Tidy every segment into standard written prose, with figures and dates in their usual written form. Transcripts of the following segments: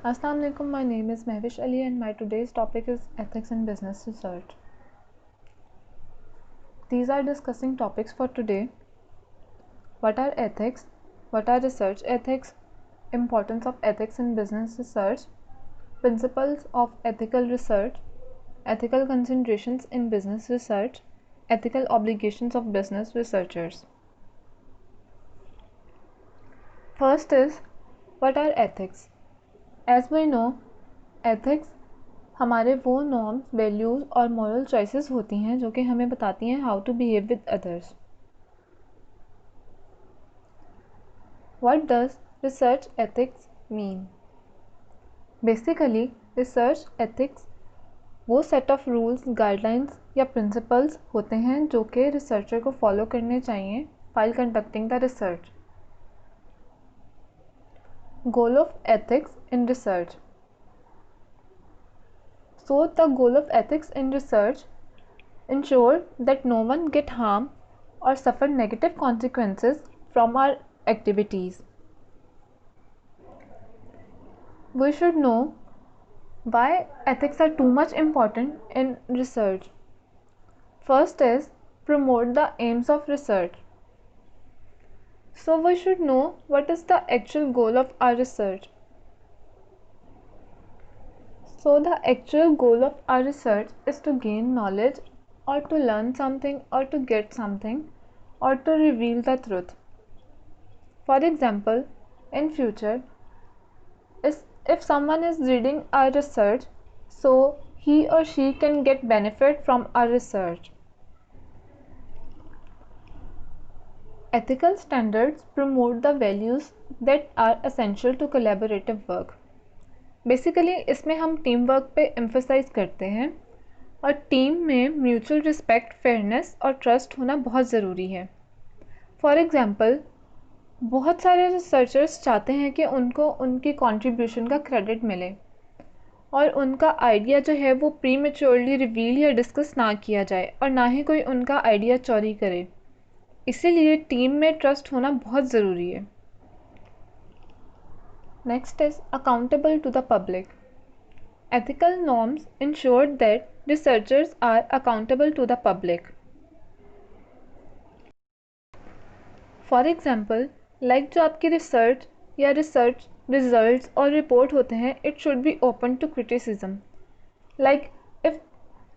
Assalamu alaikum, my name is Mehwish Ali and my today's topic is ethics in business research. These are discussing topics for today. What are ethics? What are research ethics? Importance of ethics in business research, principles of ethical research, ethical considerations in business research, ethical obligations of business researchers. First is, what are ethics? As we know, ethics हमारे वो norms, values और moral choices होती हैं जो कि हमें बताती हैं how to behave with others. What does research ethics mean? Basically research ethics वो सेट ऑफ रूल्स, गाइडलाइंस या प्रिंसिपल्स होते हैं जो कि रिसर्चर को फॉलो करने चाहिए while conducting the research. Goal of ethics in research. So the goal of ethics in research ensure that no one get harm or suffer negative consequences from our activities. We should know why ethics are too much important in research. First is promote the aims of research. So we should know what is the actual goal of our research. So the actual goal of our research is to gain knowledge or to learn something or to get something or to reveal the truth. For example, in future, if someone is reading our research, so he or she can get benefit from our research. Ethical standards promote the values that are essential to collaborative work. Basically इसमें हम team work पे emphasise करते हैं और team में mutual respect, fairness और trust होना बहुत ज़रूरी है. फॉर एग्ज़ाम्पल, बहुत सारे रिसर्चर्स चाहते हैं कि उनको उनकी कंट्रीब्यूशन का क्रेडिट मिले और उनका आइडिया जो है वो प्री मैच्योरली रिवील या डिस्कस ना किया जाए और ना ही कोई उनका आइडिया चोरी करे. इसीलिए टीम में ट्रस्ट होना बहुत ज़रूरी है. Next is accountable to the public. Ethical norms ensure that researchers are accountable to the public. For example, like जो आपकी रिसर्च या रिसर्च रिजल्ट्स और रिपोर्ट होते हैं, it should be open to criticism. Like if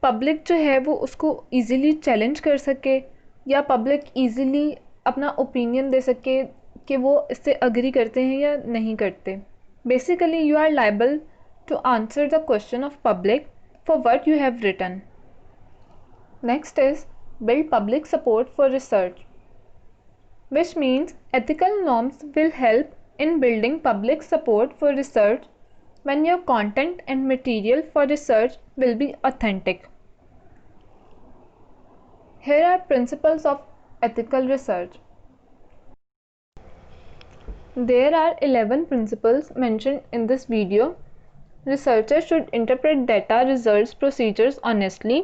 public जो है वो उसको ईज़िली चैलेंज कर सके या पब्लिक ईज़िली अपना ओपिनियन दे सके कि वो इससे अग्री करते हैं या नहीं करते. Basically you are liable to answer the question of public for what you have written. Next is build public support for research, which means ethical norms will help in building public support for research when your content and material for research will be authentic. Here are principles of ethical research. There are 11 principles mentioned in this video. Researchers should interpret data, results, procedures honestly.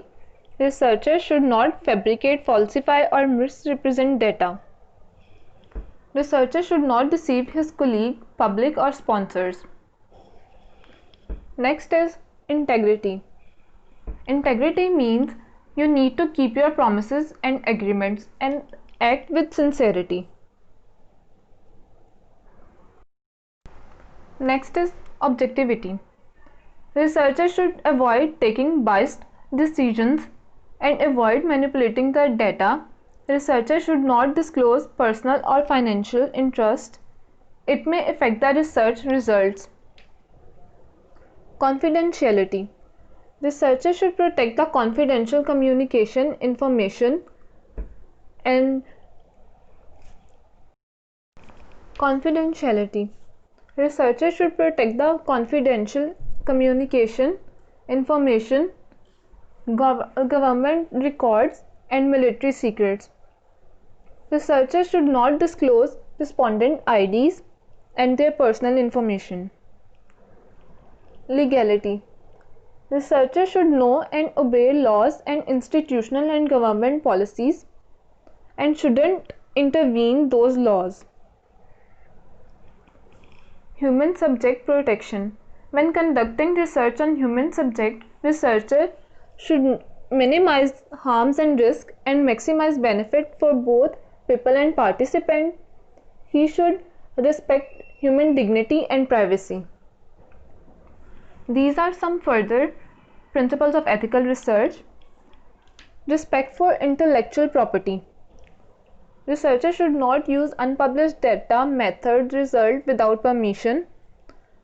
Researchers should not fabricate, falsify or misrepresent data. Researcher should not deceive his colleague, public or sponsors. Next is integrity. Integrity means you need to keep your promises and agreements and act with sincerity. Next is objectivity. Researchers should avoid taking biased decisions and avoid manipulating the data. Researchers should not disclose personal or financial interest. It may affect the research results. Confidentiality. Researchers should protect the confidential communication information and confidentiality. Researchers should protect the confidential communication, information, government records and military secrets. Researchers should not disclose respondent IDs and their personal information. Legality. Researchers should know and obey laws and institutional and government policies and shouldn't intervene those laws. Human subject protection. When conducting research on human subject, researcher should minimize harms and risk and maximize benefit for both people and participant. He should respect human dignity and privacy. These are some further principles of ethical research. Respect for intellectual property. Researchers should not use unpublished data, method, result without permission.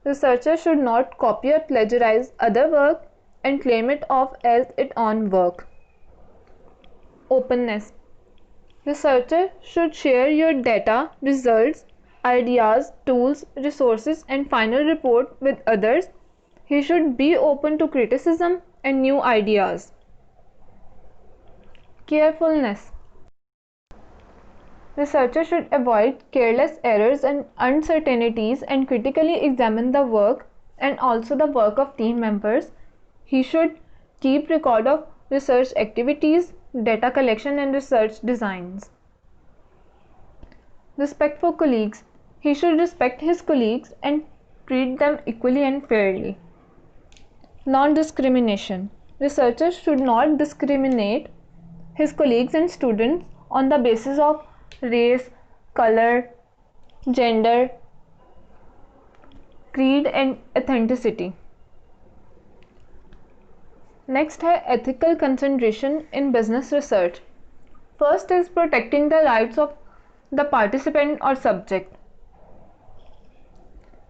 Researchers should not copy or plagiarize other work and claim it off as its own work. Openness. Researchers should share your data, results, ideas, tools, resources, and final report with others. He should be open to criticism and new ideas. Carefulness. Researchers should avoid careless errors and uncertainties and critically examine the work and also the work of team members. He should keep record of research activities, data collection and research designs. Respect for colleagues. He should respect his colleagues and treat them equally and fairly. Non-discrimination. Researchers should not discriminate his colleagues and students on the basis of race, color, gender, creed and authenticity. Next है ethical consideration in business research. First is protecting the rights of the participant or subject.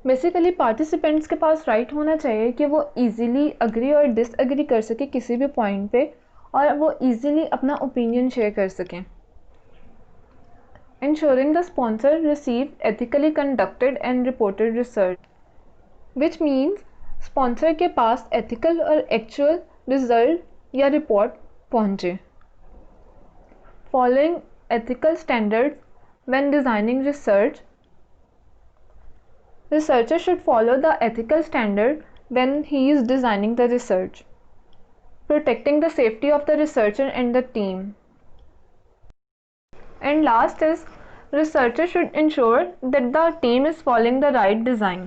Basically participants के पास right होना चाहिए कि वो easily agree और disagree कर सके किसी भी पॉइंट पे और वो इजीली अपना ओपिनियन शेयर कर सकें. Ensuring the sponsor receive ethically conducted and reported research, which means sponsor के पास ethical और actual result या report पहुँचे. Following ethical standards when designing research. Researcher should follow the ethical standard when he is designing the research. Protecting the safety of the researcher and the team. And last is researcher should ensure that the team is following the right design.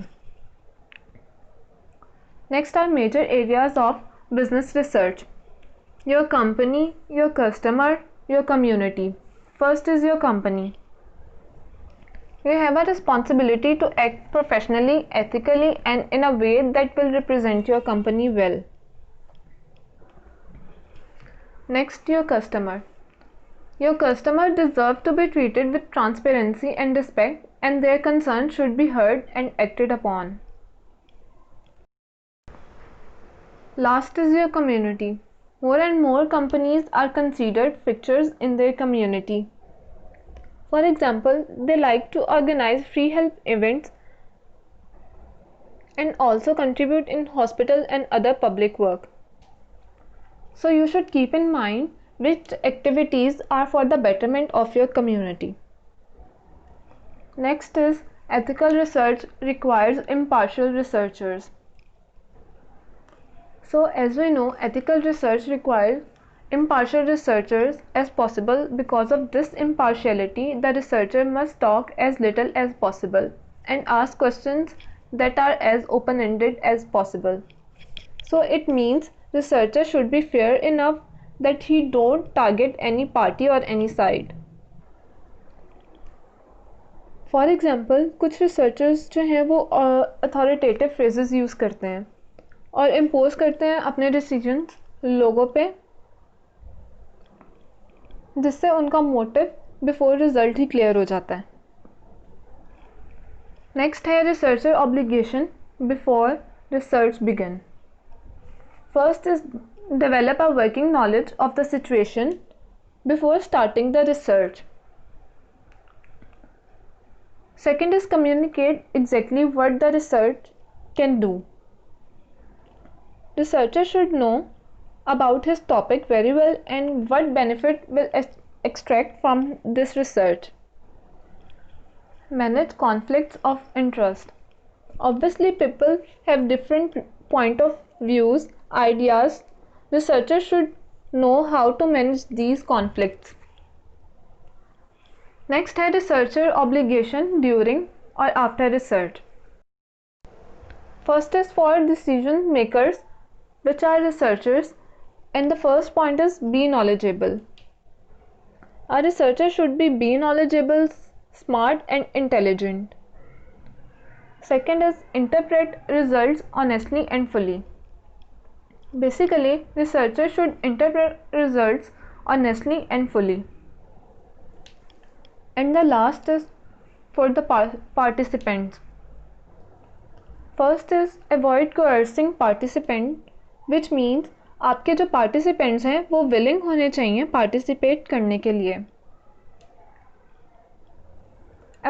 Next are major areas of business research. Your company, your customer, your community. First is your company. You have a responsibility to act professionally, ethically, and in a way that will represent your company well. Next, your customer. Your customer deserve to be treated with transparency and respect, and their concerns should be heard and acted upon. Last is your community. More and more companies are considered fixtures in their community. For example, they like to organize free help events and also contribute in hospital and other public work. So you should keep in mind which activities are for the betterment of your community. Next is ethical research requires impartial researchers. So as we know, ethical research requires impartial researchers as possible. Because of this impartiality, the researcher must talk as little as possible and ask questions that are as open-ended as possible. So it means researcher should be fair enough that he don't target any party or any side. For example, कुछ researchers जो हैं वो authoritative phrases use करते हैं और impose करते हैं अपने decisions लोगों पे, जिससे उनका motive before result ही clear हो जाता है. Next है researcher obligation before research begin. First is develop a working knowledge of the situation before starting the research. Second is communicate exactly what the research can do. Researcher should know about his topic very well and what benefit will extract from this research. Manage conflicts of interest. Obviously, people have different point of views, ideas. Researchers should know how to manage these conflicts. Next है researcher obligation during or after research. First is for decision makers, which are researchers, and the first point is be knowledgeable. A researcher should be knowledgeable, smart, and intelligent. Second is interpret results honestly and fully. Basically, researchers should interpret results honestly and fully. And the last is for the participants. First is avoid coercing participant, which means आपके जो participants हैं वो willing होने चाहिए participate करने के लिए.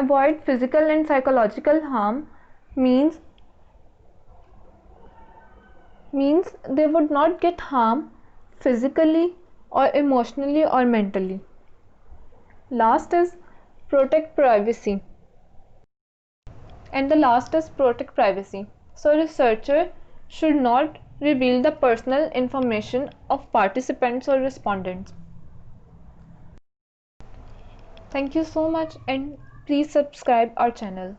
Avoid physical and psychological harm means they would not get harm physically or emotionally or mentally. Last is protect privacy. And the last is protect privacy. So researcher should not reveal the personal information of participants or respondents. Thank you so much and please subscribe our channel.